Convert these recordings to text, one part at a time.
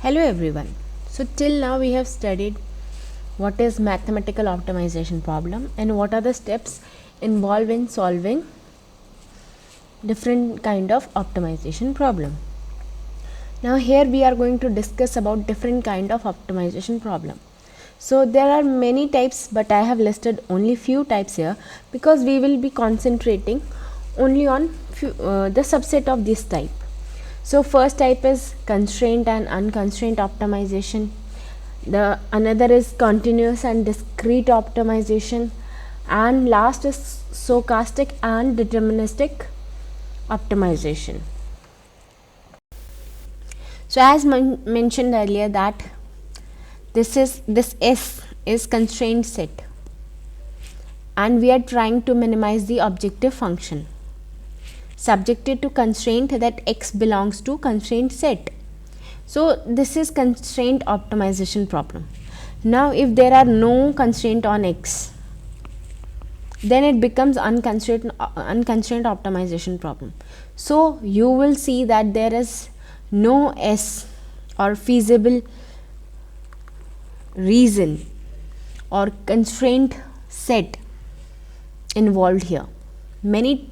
Hello everyone. So till now we have studied what is mathematical optimization problem and what are the steps involved in solving different kind of optimization problem. Now here we are going to discuss about different kind of optimization problem. So there are many types, but I have listed only few types here because we will be concentrating only on the subset of this type. So first type is constraint and unconstrained optimization. The another is continuous and discrete optimization, and last is stochastic and deterministic optimization. So as mentioned earlier that this S is constraint set and we are trying to minimize the objective function subjected to constraint that x belongs to constraint set. So this is constraint optimization problem. Now if there are no constraint on x, then it becomes unconstrained optimization problem. So you will see that there is no S or feasible reason or constraint set involved here. Many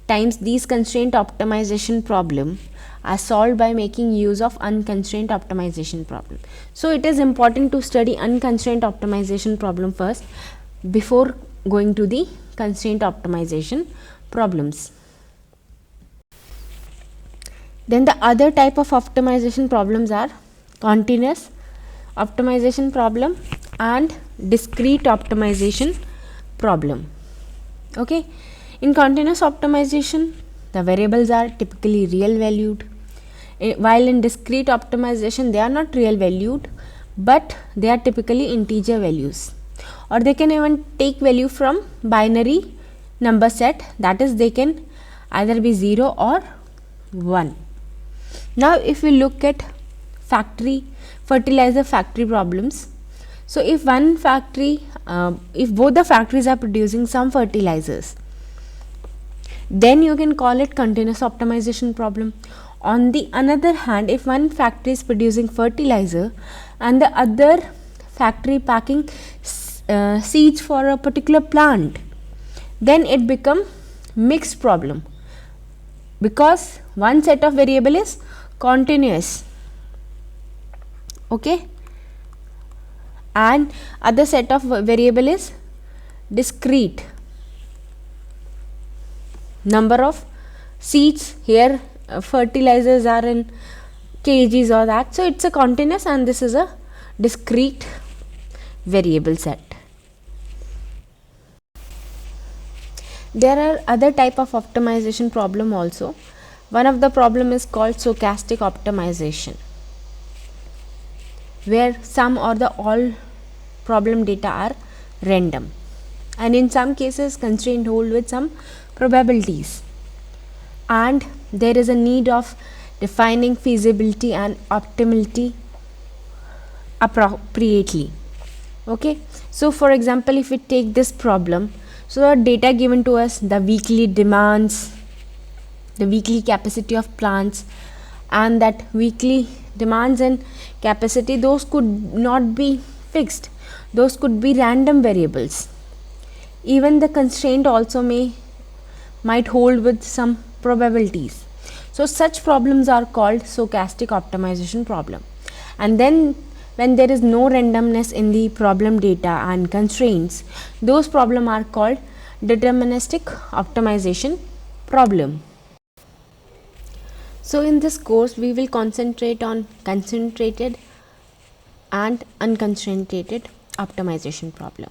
times these constraint optimization problem are solved by making use of unconstrained optimization problem. So it is important to study unconstrained optimization problem first before going to the constraint optimization problems. Then the other type of optimization problems are continuous optimization problem and discrete optimization problem. Okay. In continuous optimization, the variables are typically real valued, while in discrete optimization they are not real valued, but they are typically integer values, or they can even take value from binary number set, that is they can either be 0 or 1. Now if we look at fertilizer factory problems, so if one factory if both the factories are producing some fertilizers, then you can call it continuous optimization problem. On the another hand, if one factory is producing fertilizer and the other factory packing seeds for a particular plant, then it become mixed problem because one set of variable is continuous, okay, and other set of variable is discrete. Number of seeds here, fertilizers are in kgs or that, so it's a continuous and this is a discrete variable set. There are other type of optimization problem also. One of the problem is called stochastic optimization, where some or the all problem data are random, and in some cases constraint hold with some probabilities, and there is a need of defining feasibility and optimality appropriately. Okay, so for example, if we take this problem, so the data given to us, the weekly demands, the weekly capacity of plants, and that weekly demands and capacity, those could not be fixed, those could be random variables. Even the constraint also might hold with some probabilities. So such problems are called stochastic optimization problem. And then when there is no randomness in the problem data and constraints, those problems are called deterministic optimization problem. So in this course we will concentrate on concentrated and unconcentrated optimization problem,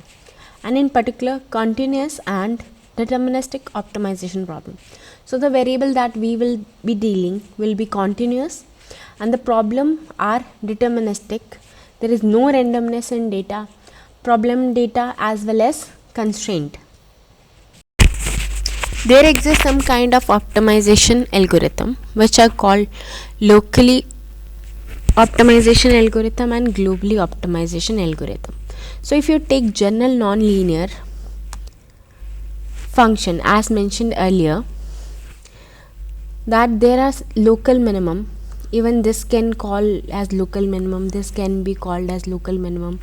and in particular continuous and deterministic optimization problem. So the variable that we will be dealing will be continuous and the problem are deterministic. There is no randomness in data, problem data as well as constraint. There exists some kind of optimization algorithm which are called locally optimization algorithm and globally optimization algorithm. So if you take general nonlinear function as mentioned earlier, that there are local minimum Even this can call as local minimum, this can be called as local minimum.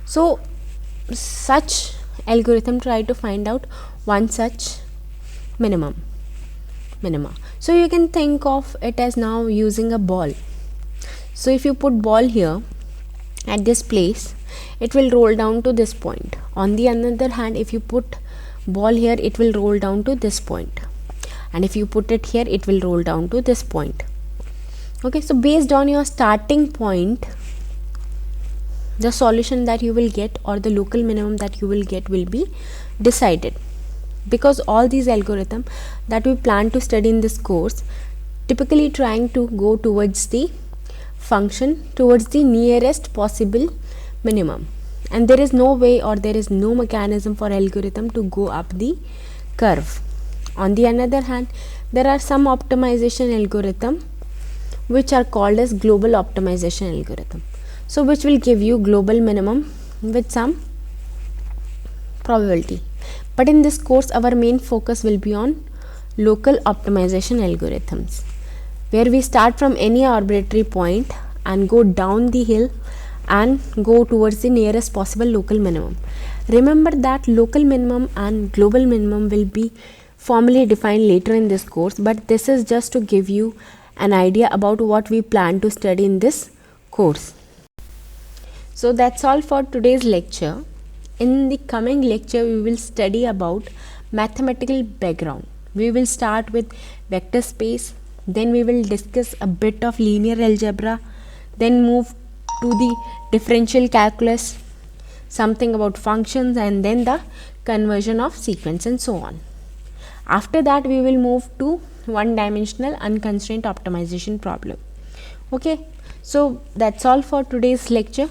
So such algorithm try to find out one such minima. So you can think of it as now using a ball. So if you put ball here at this place, it will roll down to this point. On the other hand, if you put ball here, it will roll down to this point, and if you put it here, it will roll down to this point. Okay, so based on your starting point, the solution that you will get or the local minimum that you will get will be decided, because all these algorithms that we plan to study in this course typically trying to go towards the function, towards the nearest possible minimum, and there is no way or there is no mechanism for algorithm to go up the curve. On the other hand, there are some optimization algorithm which are called as global optimization algorithm, so which will give you global minimum with some probability. But in this course, our main focus will be on local optimization algorithms, where we start from any arbitrary point and go down the hill and go towards the nearest possible local minimum. Remember that local minimum and global minimum will be formally defined later in this course, but this is just to give you an idea about what we plan to study in this course. So that's all for today's lecture. In the coming lecture, we will study about mathematical background. We will start with vector space, then we will discuss a bit of linear algebra, then move to the differential calculus, something about functions, and then the conversion of sequence and so on. After that, we will move to one-dimensional unconstrained optimization problem. Okay, so that's all for today's lecture.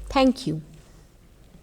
Thank you.